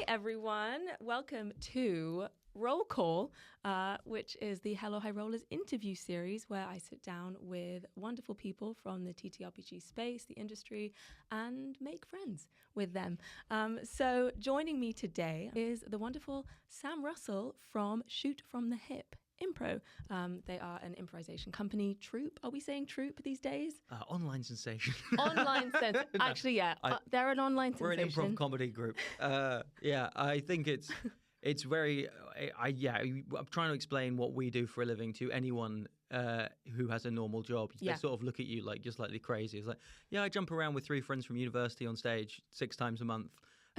everyone. Welcome to Roll Call, which is the Hello High Rollers interview series where I sit down with wonderful people from the TTRPG space, the industry, and make friends with them. So joining me today is the wonderful Sam Russell from Shoot from the Hip Improv. They are an improvisation company. Troupe. Are we saying troupe these days? Online sensation. Online sensation. Actually, yeah. They're an online sensation. We're an improv comedy group. I think it's very. I'm trying to explain what we do for a living to anyone who has a normal job. They sort of look at you like you're slightly crazy. It's like, I jump around with 3 friends from university on stage 6 times a month.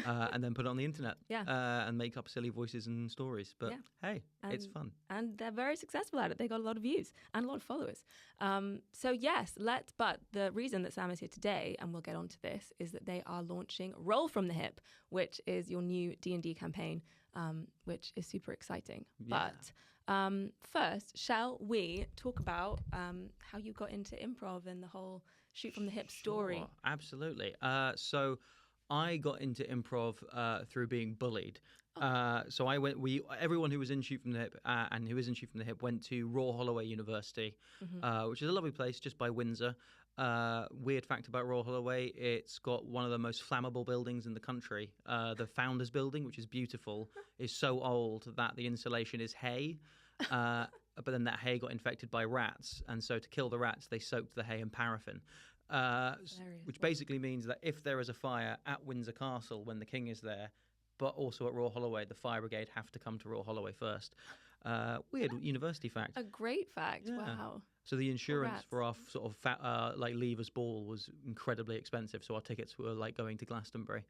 And then put it on the internet and make up silly voices and stories. But hey, it's fun. And they're very successful at it. They got a lot of views and a lot of followers. But the reason that Sam is here today, and we'll get on to this, is that they are launching Roll from the Hip, which is your new D&D campaign, which is super exciting. Yeah. But first, shall we talk about how you got into improv and the whole Shoot from the Hip story? Sure, absolutely. So I got into improv through being bullied. So everyone who was in Shoot from the Hip and who is in Shoot from the Hip went to Royal Holloway University, which is a lovely place just by Windsor. Weird fact about Royal Holloway, it's got one of the most flammable buildings in the country. The Founders Building, which is beautiful, is so old that the insulation is hay. But then that hay got infected by rats. And so to kill the rats, they soaked the hay in paraffin. Which basically means that if there is a fire at Windsor Castle when the king is there, but also at Royal Holloway, the fire brigade have to come to Royal Holloway first. Weird university fact. A great fact. Yeah. Wow. So the insurance for our sort of leavers ball was incredibly expensive. So our tickets were like going to Glastonbury.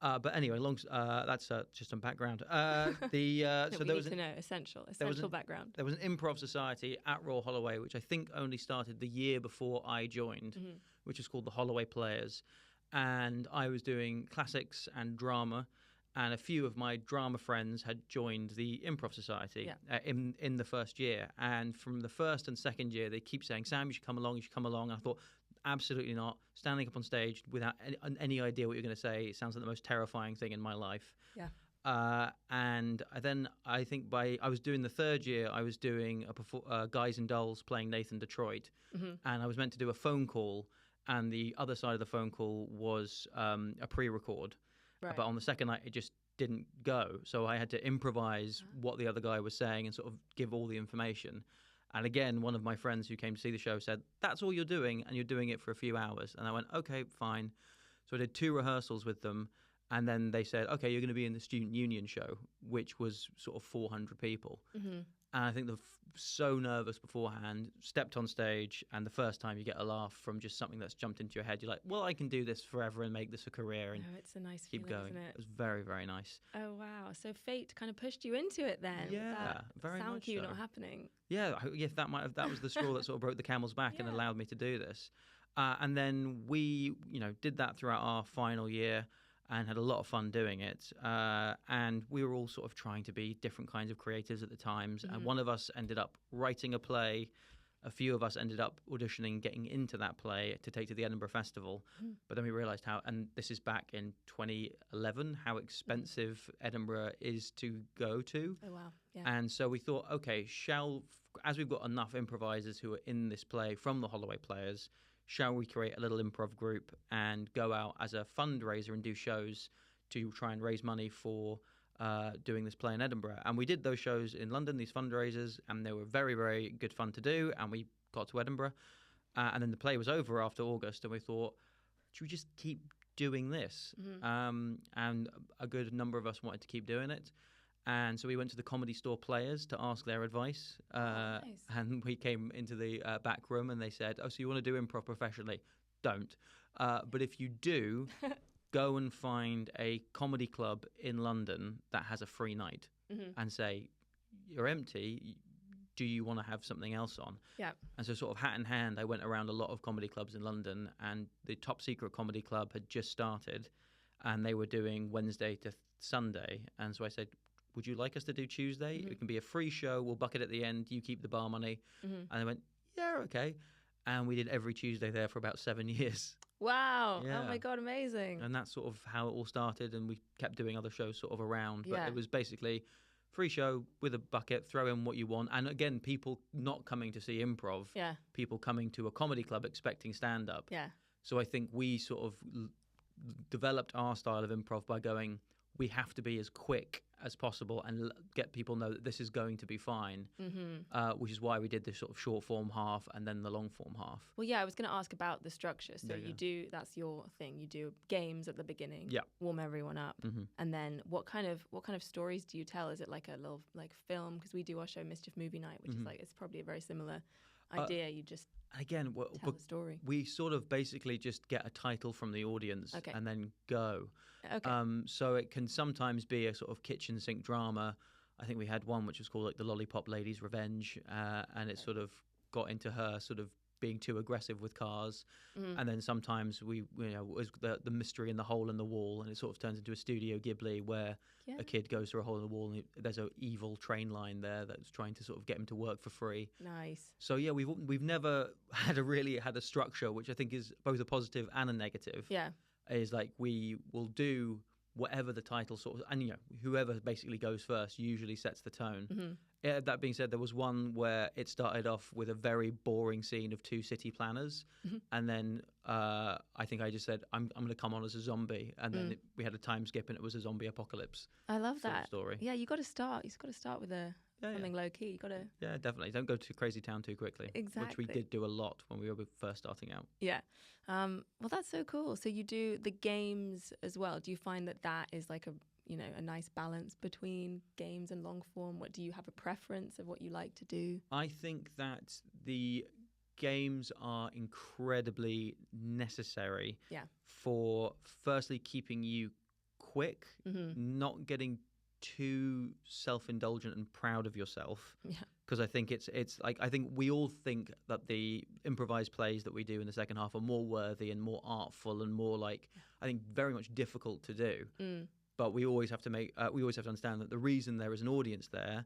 But anyway, that's just some background. So there was essential background. There was an improv society at Royal Holloway, which I think only started the year before I joined, which is called the Holloway Players, and I was doing classics and drama. And a few of my drama friends had joined the improv society in the first year. And from the first and second year, they keep saying, Sam, you should come along, And I thought, absolutely not. Standing up on stage without any idea what you're going to say, it sounds like the most terrifying thing in my life. Yeah. And then I think I was doing the third year, I was doing Guys and Dolls playing Nathan Detroit. And I was meant to do a phone call. And the other side of the phone call was a pre-record. Right. But on the second night, it just didn't go. So I had to improvise what the other guy was saying and sort of give all the information. And again, one of my friends who came to see the show said, that's all you're doing, and you're doing it for a few hours. And I went, okay, fine. So I did 2 rehearsals with them. And then they said, okay, you're going to be in the Student Union show, which was sort of 400 people. And I think they're so nervous beforehand, stepped on stage, and the first time you get a laugh from just something that's jumped into your head, you're like, well, I can do this forever and make this a career and it's a nice keep feeling, going. Isn't it? It was very, very nice. Oh, wow. So fate kind of pushed you into it then. Yeah, very much sound cue so. Not happening. Yeah, that was the straw that sort of broke the camel's back and allowed me to do this. And then we, did that throughout our final year. And had a lot of fun doing it. And we were all sort of trying to be different kinds of creatives at the times. And one of us ended up writing a play. A few of us ended up auditioning, getting into that play to take to the Edinburgh Festival. But then we realised and this is back in 2011, how expensive Edinburgh is to go to. Oh, wow. Yeah. And so we thought, okay, as we've got enough improvisers who are in this play from the Holloway Players, shall we create a little improv group and go out as a fundraiser and do shows to try and raise money for doing this play in Edinburgh? And we did those shows in London, these fundraisers, and they were very, very good fun to do. And we got to Edinburgh. And then the play was over after August, and we thought, should we just keep doing this? And a good number of us wanted to keep doing it. And so we went to the Comedy Store Players to ask their advice. Nice. And we came into the back room and they said, so you want to do improv professionally? Don't. But if you do, go and find a comedy club in London that has a free night and say, you're empty. Do you want to have something else on? Yeah. And so sort of hat in hand, I went around a lot of comedy clubs in London, and the Top Secret Comedy Club had just started and they were doing Wednesday to Sunday. And so I said, would you like us to do Tuesday? It can be a free show. We'll bucket at the end. You keep the bar money. And they went, yeah, okay. And we did every Tuesday there for about 7 years. Wow. Yeah. Oh my God, amazing. And that's sort of how it all started, and we kept doing other shows sort of around. But Yeah. it was basically free show with a bucket, throw in what you want. And again, people not coming to see improv, Yeah. people coming to a comedy club expecting stand-up. Yeah. So I think we sort of developed our style of improv by going, we have to be as quick as possible and get people know that this is going to be fine, which is why we did this sort of short form half and then the long form half. Well, yeah, I was going to ask about the structure. So Yeah, you do, that's your thing. You do games at the beginning, Yeah. warm everyone up. And then what kind of stories do you tell? Is it like a little like film? Because we do our show Mischief Movie Night, which is like, it's probably a very similar idea. You just Again, tell the story. we sort of basically just get a title from the audience and then go. Okay. So it can sometimes be a sort of kitchen sink drama. I think we had one which was called like The Lollipop Lady's Revenge, and it sort of got into her sort of being too aggressive with cars. And then sometimes we, was the mystery in the hole in the wall, and it sort of turns into a Studio Ghibli where a kid goes through a hole in the wall and there's an evil train line there that's trying to sort of get him to work for free. Nice. So yeah, we've never had a structure, which I think is both a positive and a negative. Yeah. Is like we will do whatever the title sort of, and whoever basically goes first usually sets the tone. Yeah, that being said, there was one where it started off with a very boring scene of two city planners, and then I think I just said I'm going to come on as a zombie, and then we had a time skip and it was a zombie apocalypse. I love sort of that story. Yeah, you got to start. You've got to start with something low key. You got to. Yeah, definitely. Don't go to crazy town too quickly. Exactly. Which we did do a lot when we were first starting out. Yeah. Well, that's so cool. So you do the games as well. Do you find that is like a nice balance between games and long form? What do you have a preference of what you like to do? I think that the games are incredibly necessary for firstly keeping you quick, not getting too self-indulgent and proud of yourself. Yeah. Because I think it's like, I think we all think that the improvised plays that we do in the second half are more worthy and more artful and more like, I think, very much difficult to do. But we always have to understand that the reason there is an audience there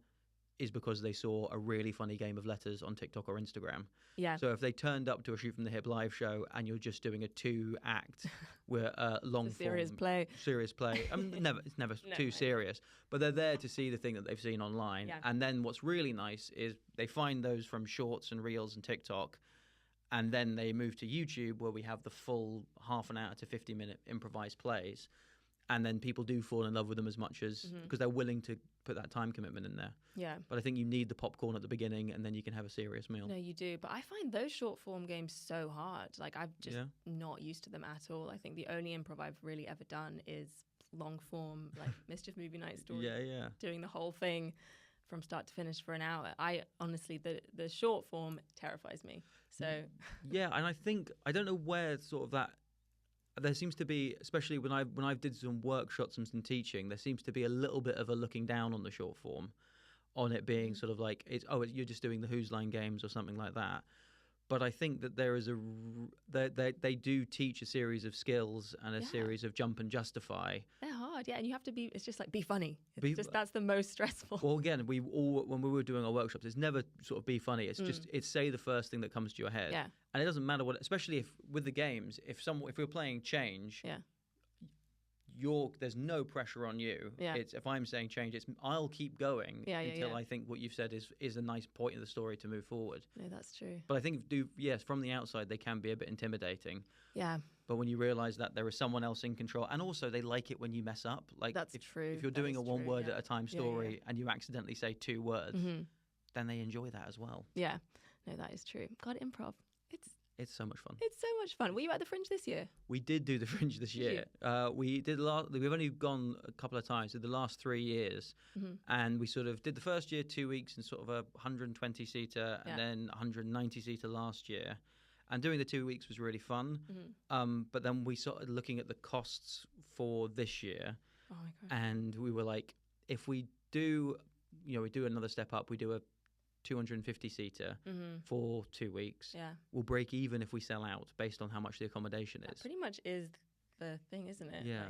is because they saw a really funny game of letters on TikTok or Instagram. Yeah. So if they turned up to a Shoot from the Hip live show and you're just doing a 2-act with a long form serious play, it's never too serious. But they're there to see the thing that they've seen online. Yeah. And then what's really nice is they find those from shorts and reels and TikTok, and then they move to YouTube where we have the full half an hour to 50-minute improvised plays. And then people do fall in love with them as much as because they're willing to put that time commitment in there. Yeah. But I think you need the popcorn at the beginning, and then you can have a serious meal. No, you do. But I find those short form games so hard. Like, I'm just not used to them at all. I think the only improv I've really ever done is long form, like Mischief Movie Night story. Yeah. Doing the whole thing from start to finish for an hour. I honestly, the short form terrifies me. So yeah, and I think I don't know where sort of that. There seems to be, especially when I did some workshops and some teaching, there seems to be a little bit of a looking down on the short form, on it being sort of like you're just doing the Who's Line games or something like that. But I think that there is they do teach a series of skills and a series of jump and justify. They're hard, and you have to be. It's just like be funny. That's the most stressful. Well, again, when we were doing our workshops, it's never sort of be funny. It's just say the first thing that comes to your head. Yeah. And it doesn't matter what, especially if with the games, if we're playing change. Yeah. There's no pressure on you. Yeah. It's if I'm saying change, I'll keep going until I think what you've said is a nice point of the story to move forward. No, that's true. But I think from the outside they can be a bit intimidating. Yeah. But when you realise that there is someone else in control, and also they like it when you mess up. Like that's true. If you're doing a one word at a time story and you accidentally say 2 words, then they enjoy that as well. Yeah. No, that is true. God, improv. It's so much fun. It's so much fun. Were you at the Fringe this year? We did do the Fringe this year. We've only gone a couple of times. Did the last 3 years, and we sort of did the first year 2 weeks in sort of a 120-seater, and then 190-seater last year. And doing the 2 weeks was really fun. But then we started looking at the costs for this year, and we were like, if we do, we do another step up. We do a 250-seater for 2 weeks. Yeah. We'll break even if we sell out based on how much the accommodation is. That pretty much is the thing, isn't it? Yeah.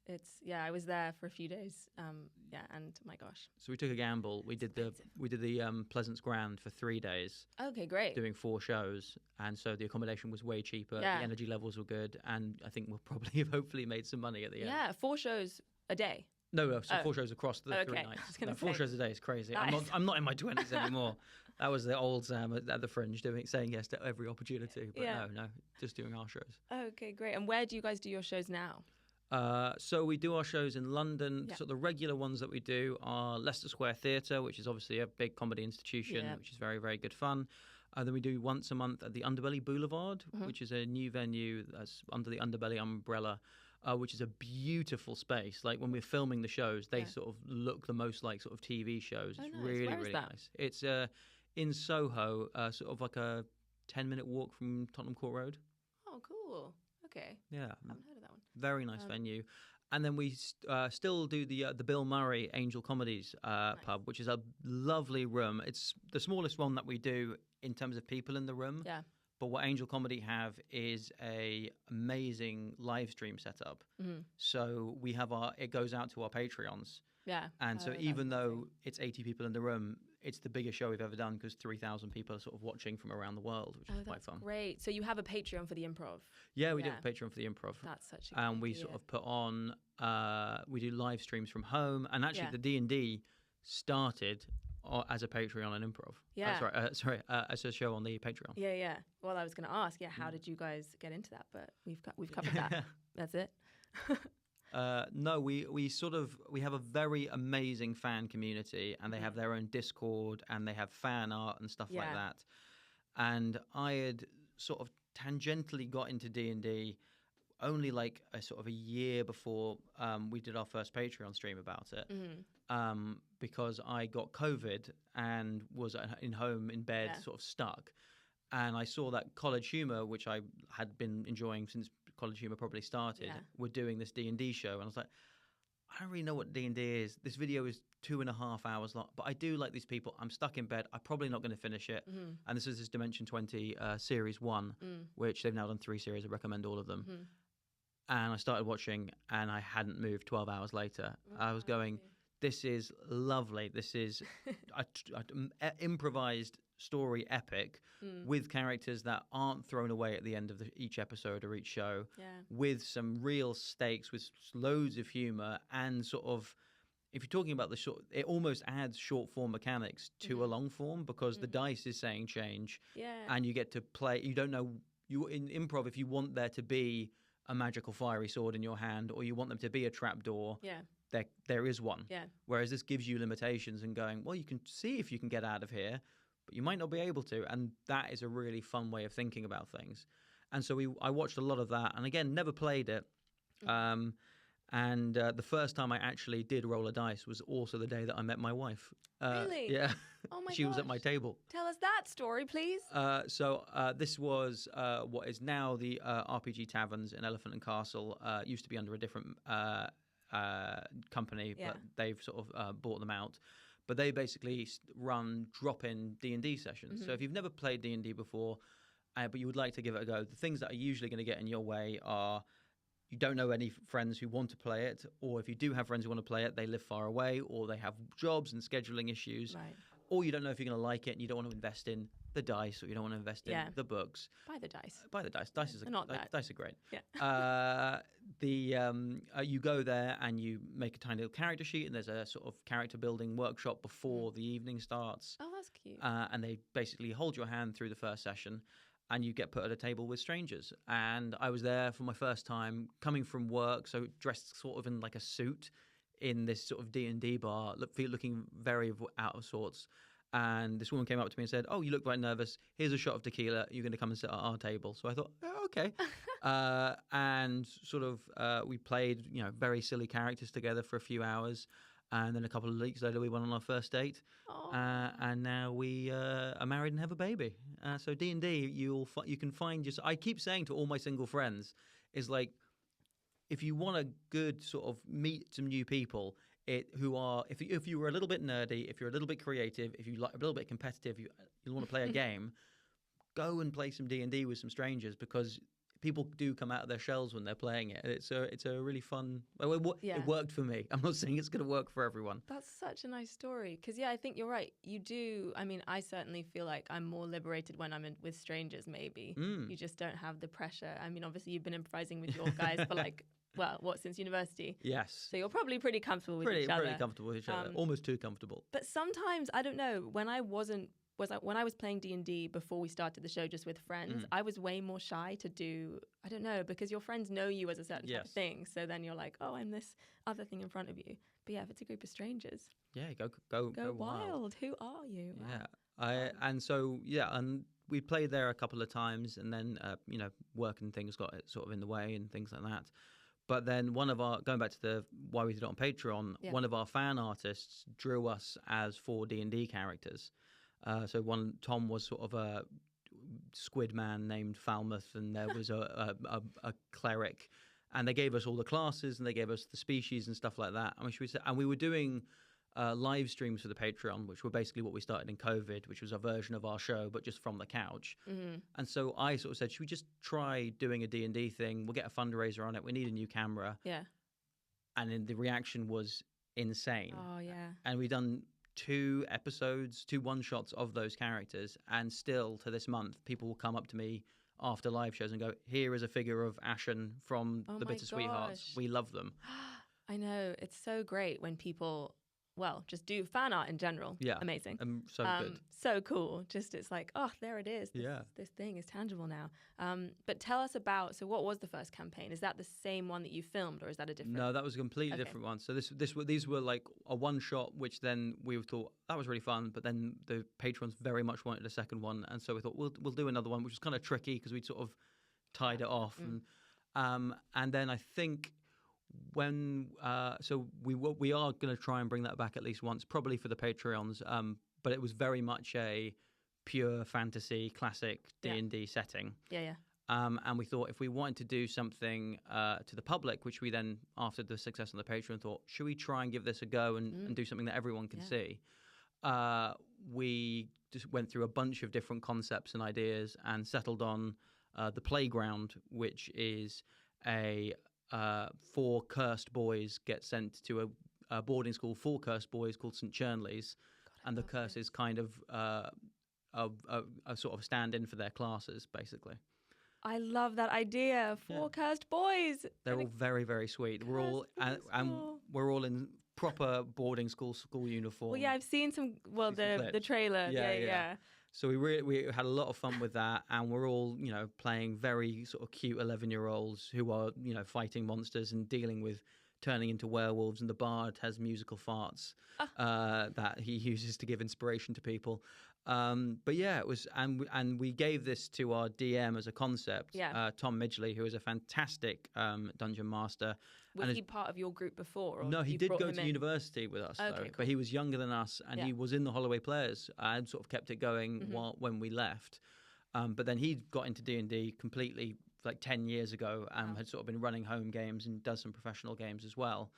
I was there for a few days. And my gosh. So we took a gamble. We did the Pleasance Grand for 3 days. Okay, great. Doing 4 shows, and so the accommodation was way cheaper. Yeah. The energy levels were good, and I think we'll probably have hopefully made some money at the end. Yeah, 4 shows a day. No, so 4 shows across the 3 nights. I was gonna 4 say. shows a day is crazy. Nice. I'm not in my 20s anymore. That was the old Sam at the Fringe saying yes to every opportunity. But no, just doing our shows. Okay, great. And where do you guys do your shows now? So we do our shows in London. Yeah. So the regular ones that we do are Leicester Square Theatre, which is obviously a big comedy institution, which is very, very good fun. Then we do once a month at the Underbelly Boulevard, which is a new venue that's under the Underbelly umbrella, which is a beautiful space. Like when we're filming the shows, they sort of look the most like sort of TV shows. It's nice. really, Where is really that? nice. It's in Soho, sort of like a 10-minute walk from Tottenham Court Road. Oh, cool. Okay. Yeah. I haven't heard of that one. Very nice venue. And then we still do the Bill Murray Angel Comedies pub, which is a lovely room. It's the smallest one that we do in terms of people in the room. Yeah. But what Angel Comedy have is a amazing live stream setup. Mm-hmm. So we have it goes out to our Patreons. Yeah. And so even though it's 80 people in the room, it's the biggest show we've ever done because 3,000 people are sort of watching from around the world, which is quite fun. Great. So you have a Patreon for the improv. Yeah, we do have a Patreon for the improv. That's such a And we sort of put on, we do live streams from home. And actually the D&D started as a Patreon and improv. Yeah. As a show on the Patreon. Yeah, yeah. Well, I was going to ask, how did you guys get into that? But we've covered that. That's it. No, we have a very amazing fan community, and they have their own Discord, and they have fan art and stuff like that. And I had sort of tangentially got into D&D only like a sort of a year before we did our first Patreon stream about it, because I got COVID and was in home in bed, sort of stuck. And I saw that College Humor, which I had been enjoying since College Humor probably started, were doing this D&D show. And I was like, I don't really know what D&D is. This video is 2.5 hours long, but I do like these people. I'm stuck in bed. I'm probably not going to finish it. And this is Dimension 20 Series 1, which they've now done 3 series. I recommend all of them. And I started watching, and I hadn't moved 12 hours later. I was going, this is lovely. This is an improvised story epic with characters that aren't thrown away at the end of each episode or each show, with some real stakes, with loads of humor, and sort of, if you're talking about the short, it almost adds short form mechanics to a long form, because the dice is saying change, and you get to play. You don't know, in improv, if you want there to be a magical fiery sword in your hand, or you want them to be a trapdoor, there is one. Whereas this gives you limitations and going, well, you can see if you can get out of here, but you might not be able to. And that is a really fun way of thinking about things. And so I watched a lot of that, and again, never played it. And the first time I actually did roll a dice was also the day that I met my wife. Really? Yeah. Oh my She was at my table. Tell us that story, please. So this was what is now the RPG Taverns in Elephant and Castle. Used to be under a different company, but they've sort of bought them out. But they basically run drop-in D&D sessions. So if you've never played D&D before, but you would like to give it a go, the things that are usually going to get in your way are, you don't know any friends who want to play it, or if you do have friends who want to play it, they live far away, or they have jobs and scheduling issues, or you don't know if you're going to like it, and you don't want to invest in the dice, or you don't want to invest in the books. Buy the dice. Buy the dice. Dice are great. Yeah. You go there and you make a tiny little character sheet, and there's a sort of character building workshop before the evening starts. Oh, that's cute. And they basically hold your hand through the first session, and you get put at a table with strangers. And I was there for my first time, coming from work, so dressed sort of in like a suit in this sort of D&D bar, looking very out of sorts. And this woman came up to me and said, "Oh, you look quite nervous. Here's a shot of tequila. You're going to come and sit at our table." So I thought, oh, okay. And sort of we played, very silly characters together for a few hours. And then a couple of weeks later, we went on our first date. And now we are married and have a baby. So D&D, you can find yourself. I keep saying to all my single friends, is like, if you want a good sort of meet some new people, if you were a little bit nerdy, if you're a little bit creative, if you like a little bit competitive, you want to play a game, go and play some D&D with some strangers, because people do come out of their shells when they're playing it. It's a really fun. Well, it worked for me. I'm not saying it's going to work for everyone. That's such a nice story. Because, yeah, I think you're right. You do. I mean, I certainly feel like I'm more liberated when I'm with strangers, maybe. You just don't have the pressure. I mean, obviously, you've been improvising with your guys for like, well, since university? Yes. So you're probably pretty comfortable with each other. Pretty comfortable with each other. Almost too comfortable. But sometimes, I don't know, when I was playing D&D before we started the show just with friends, I was way more shy to do, I don't know, because your friends know you as a certain type of thing. So then you're like, oh, I'm this other thing in front of you. But yeah, if it's a group of strangers. Yeah, go wild. Who are you? Yeah. And we played there a couple of times, and then, work and things got sort of in the way and things like that. But then going back to why we did it on Patreon, one of our fan artists drew us as 4 D&D characters. So Tom was sort of a squid man named Falmouth, and there was a cleric, and they gave us all the classes and they gave us the species and stuff like that. And we were doing live streams for the Patreon, which were basically what we started in COVID, which was a version of our show, but just from the couch. And so I sort of said, should we just try doing a D&D thing? We'll get a fundraiser on it. We need a new camera. Yeah. And then the reaction was insane. Oh, yeah. And we've done 2 episodes, 2 one-shots of those characters, and still to this month, people will come up to me after live shows and go, here is a figure of Ashen from the Bitter Sweethearts. We love them. I know. It's so great when people... Well, just do fan art in general. Yeah. Amazing. So good. So cool. Just it's like, oh, there it is. This thing is tangible now. But tell us about, so what was the first campaign? Is that the same one that you filmed, or is that a different? No, that was a completely different one. So these were like a one shot, which then we thought that was really fun. But then the patrons very much wanted a second one, and so we thought we'll do another one, which was kind of tricky because we'd sort of tied it off, and then I think. We are going to try and bring that back at least once, probably for the Patreons, but it was very much a pure fantasy classic D&D setting. And we thought if we wanted to do something to the public, which we then, after the success on the Patreon, thought, should we try and give this a go and do something that everyone can see? We just went through a bunch of different concepts and ideas and settled on the Playground, which is 4 cursed boys get sent to a boarding school for cursed boys called St. Churnley's, and the curse is kind of a sort of stand-in for their classes, basically. I love that idea. 4 cursed boys. They're all very, very sweet. We're all and we're all in proper boarding school uniform. Well, yeah, I've seen some. Well, the trailer. Yeah. So we had a lot of fun with that, and we're all, playing very sort of cute 11-year-olds who are, fighting monsters and dealing with turning into werewolves, and the bard has musical farts that he uses to give inspiration to people. But yeah, it was, and we gave this to our DM as a concept, Tom Midgley, who is a fantastic dungeon master. Was he part of your group before? Or no, he did go to university with us, though, cool. But he was younger than us, and he was in the Holloway Players and sort of kept it going when we left. But then he got into D&D completely like 10 years ago and had sort of been running home games and does some professional games as well.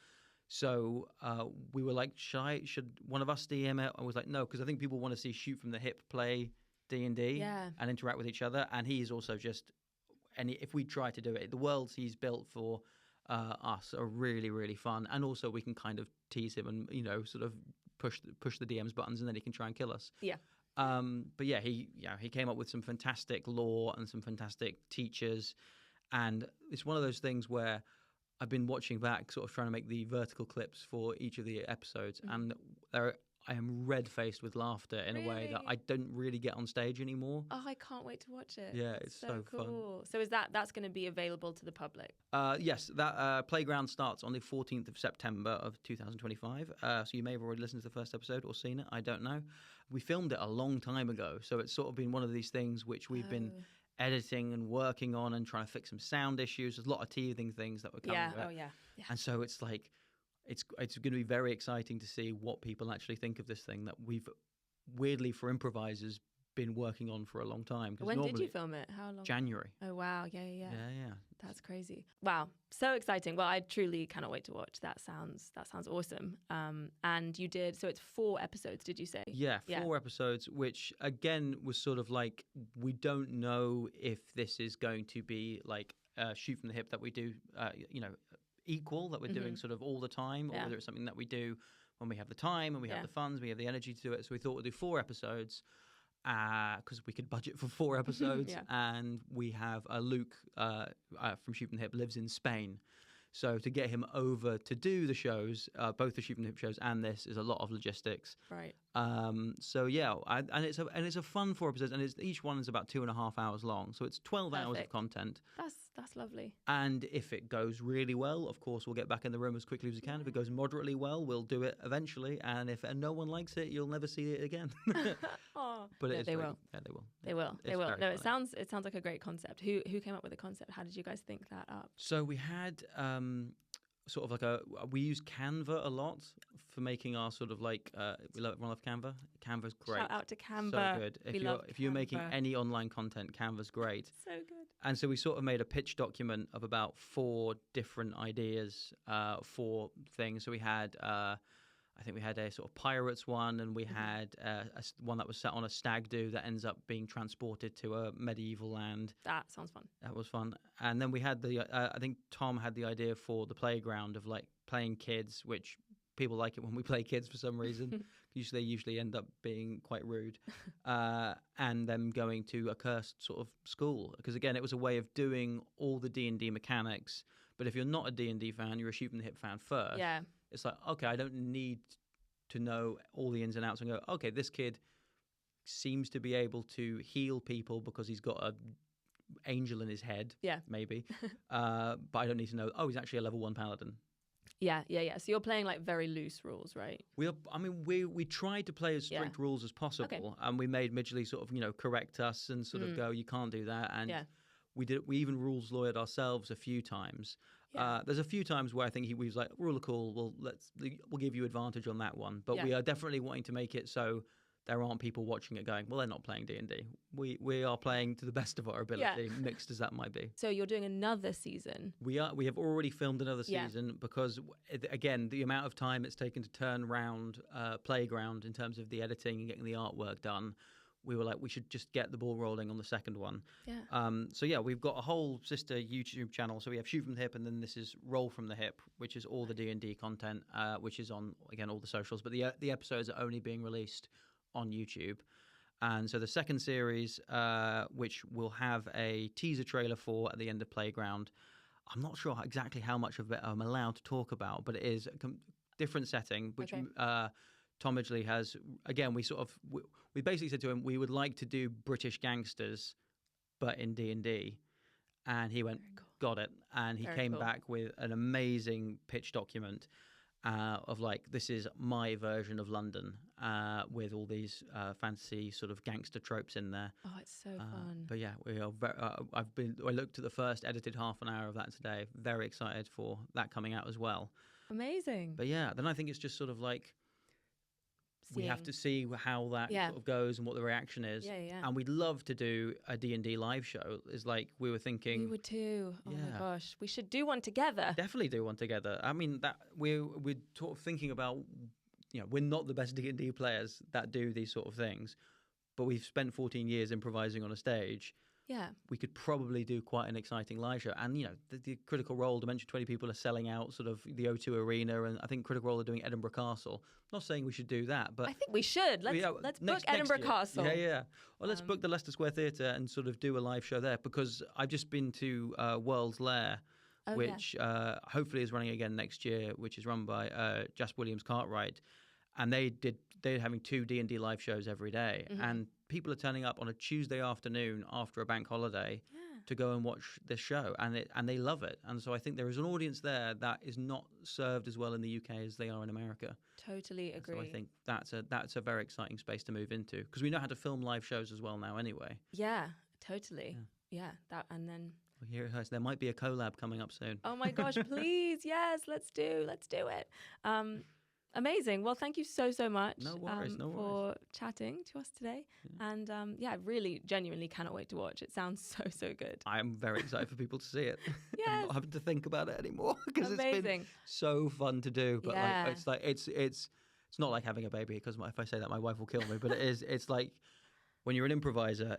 So we were like, should one of us DM it? I was like, no, because I think people want to see shoot from the hip play D&D and interact with each other. And he's also just, if we try to do it, the worlds he's built for us are really, really fun. And also we can kind of tease him and, sort of push the DM's buttons, and then he can try and kill us. Yeah. But yeah, he came up with some fantastic lore and some fantastic teachers. And it's one of those things where I've been watching back, sort of trying to make the vertical clips for each of the episodes, and I am red-faced with laughter in a way that I don't really get on stage anymore. Oh, I can't wait to watch it. Yeah, it's so cool. fun. So that's going to be available to the public? Yes, that Playground starts on the 14th of September of 2025. So you may have already listened to the first episode or seen it. I don't know. We filmed it a long time ago, so it's sort of been one of these things which we've been editing and working on and trying to fix some sound issues. There's a lot of teething things that were coming with it. Yeah. And so it's like, it's going to be very exciting to see what people actually think of this thing that we've, weirdly for improvisers, been working on for a long time. When did you film it? How long? January. Oh, wow. Yeah. Yeah. That's crazy. Wow. So exciting. Well, I truly cannot wait to watch. That sounds awesome. And you did, so it's 4 episodes, did you say? Yeah, 4 episodes, which again was sort of like, we don't know if this is going to be like a shoot from the hip that we do, equal, that we're doing sort of all the time, or whether it's something that we do when we have the time and we have the funds, we have the energy to do it. So we thought we'd do 4 episodes because we could budget for 4 episodes. And we have Luke from Shoot from the Hip lives in Spain. So to get him over to do the shows, both the Shoot from the Hip shows and this, is a lot of logistics. Right. So yeah, and it's a fun 4 episodes, and each one is about 2.5 hours long. So it's 12 hours of content. That's lovely. And if it goes really well, of course, we'll get back in the room as quickly as we can. If it goes moderately well, we'll do it eventually. And if no one likes it, you'll never see it again. But they will. Yeah, they will. They will. They will. No, funny. it sounds like a great concept. Who came up with the concept? How did you guys think that up? So we had sort of like we use Canva a lot for making our sort of like everyone love Canva. Canva's great. Shout out to Canva. So good. If you're making any online content, Canva's great. So good. And so we sort of made a pitch document of about 4 different ideas for things. So we had I think we had a sort of pirates one, and we had one that was set on a stag do that ends up being transported to a medieval land. That sounds fun. That was fun. And then we had I think Tom had the idea for the playground of like playing kids, which people like it when we play kids for some reason. They usually end up being quite rude. And them going to a cursed sort of school. Because again, it was a way of doing all the D&D mechanics. But if you're not a D&D fan, you're a Shoot from the Hip fan first. Yeah. It's like, okay, I don't need to know all the ins and outs and go, okay, this kid seems to be able to heal people because he's got a angel in his head, maybe. But I don't need to know, he's actually a level 1 paladin. Yeah. So you're playing like very loose rules, right? We tried to play as strict rules as possible, and we made Midgley sort of, correct us and sort of go, you can't do that. And we even rules lawyered ourselves a few times. Yeah. There's a few times where I think he was like, rule of cool, we'll give you advantage on that one. But we are definitely wanting to make it so there aren't people watching it going, well, they're not playing D&D. We are playing to the best of our ability, mixed as that might be. So you're doing another season. We have already filmed another season because, again, the amount of time it's taken to turn around Playground in terms of the editing and getting the artwork done, we were like, we should just get the ball rolling on the second one. Yeah. We've got a whole sister YouTube channel. So we have Shoot from the Hip, and then this is Roll from the Hip, which is all the D&D content, which is on, again, all the socials. But the episodes are only being released on YouTube. And so the second series, which we'll have a teaser trailer for at the end of Playground, I'm not sure exactly how much of it I'm allowed to talk about, but it is a different setting, which Tom Midgley has. Again, we basically said to him, we would like to do British gangsters, but in D&D. And he went, got it. And he came back with an amazing pitch document of like, this is my version of London with all these fantasy sort of gangster tropes in there. Oh, it's so fun. But yeah, we are. I looked at the first edited half an hour of that today. Very excited for that coming out as well. Amazing. But yeah, then I think it's just sort of like, we have to see how that sort of goes and what the reaction is. Yeah. And we'd love to do a D&D live show. It's like we were thinking. We would too. Oh my gosh. We should do one together. Definitely do one together. I mean, that we're sort of thinking about, we're not the best D&D players that do these sort of things, but we've spent 14 years improvising on a stage. Yeah. We could probably do quite an exciting live show. And, the Critical Role, Dimension 20 people are selling out sort of the O2 Arena, and I think Critical Role are doing Edinburgh Castle. I'm not saying we should do that, but... I think we should. Let's book Edinburgh Castle. Yeah. Well, let's book the Leicester Square Theatre and sort of do a live show there, because I've just been to World's Lair, which hopefully is running again next year, which is run by Jas Williams Cartwright. And they're having 2 D&D live shows every day. And people are turning up on a Tuesday afternoon after a bank holiday to go and watch this show, and they love it. And so I think there is an audience there that is not served as well in the UK as they are in America. Totally agree. So I think that's a very exciting space to move into, because we know how to film live shows as well now anyway. Yeah, totally. Yeah, that, and then... Well, here it is. There might be a collab coming up soon. Oh my gosh, please, yes, let's do it. Amazing. Well, thank you so much No worries, no for worries. chatting to us today. And I really, genuinely cannot wait to watch. It sounds so good. I'm very excited for people to see it. Yes. I'm not having to think about it anymore because it's been Amazing. so fun to do. But Yeah. it's not like having a baby, because if I say that, my wife will kill me. But it's like when you're an improviser,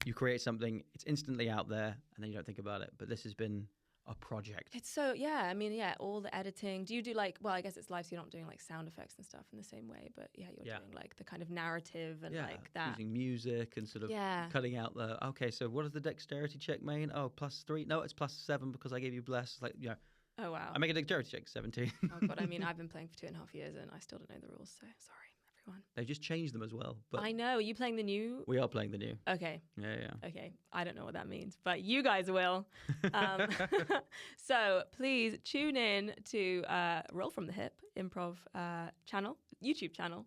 you create something, it's instantly out there, and then you don't think about it. But this has been a project. It's so, yeah, I mean, yeah, all the editing. Do you do like, well, I guess it's live, so you're not doing like sound effects and stuff in the same way, but yeah, you're doing like the kind of narrative and like that. Using music and sort of cutting out the, okay, so what does the dexterity check mean? Oh, +3. No, it's +7 because I gave you bless. Like, Oh, wow. I make a dexterity check 17. Oh, God, I mean, I've been playing for 2.5 years and I still don't know the rules, so sorry, everyone. They've just changed them as well. But I know. Are you playing the new? we are playing the new. Okay. Yeah. Okay. I don't know what that means, but you guys will. So please tune in to Roll from the Hip improv YouTube channel,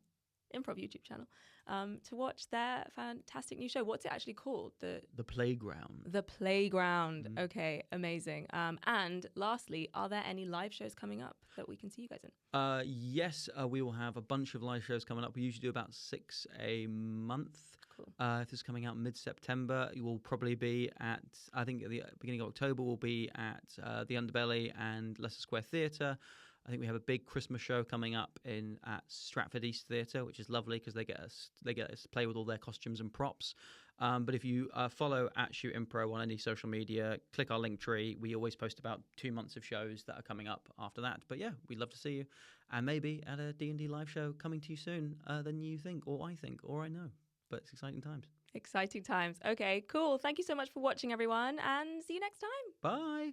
to watch their fantastic new show. What's it actually called? The Playground. The Playground. Okay, amazing. And lastly, are there any live shows coming up that we can see you guys in? Yes, we will have a bunch of live shows coming up. We usually do about 6 a month. Cool. If this is coming out mid-September, you will probably be at, I think at the beginning of October, we'll be at the Underbelly and Leicester Square Theatre. I think we have a big Christmas show coming up at Stratford East Theatre, which is lovely because they get us to play with all their costumes and props. But if you follow @ShootImpro on any social media, click our link tree. We always post about 2 months of shows that are coming up after that. But yeah, we'd love to see you, and maybe at a D&D live show coming to you soon than you think, or I think, or I know. But it's exciting times. Exciting times. Okay, cool. Thank you so much for watching, everyone, and see you next time. Bye.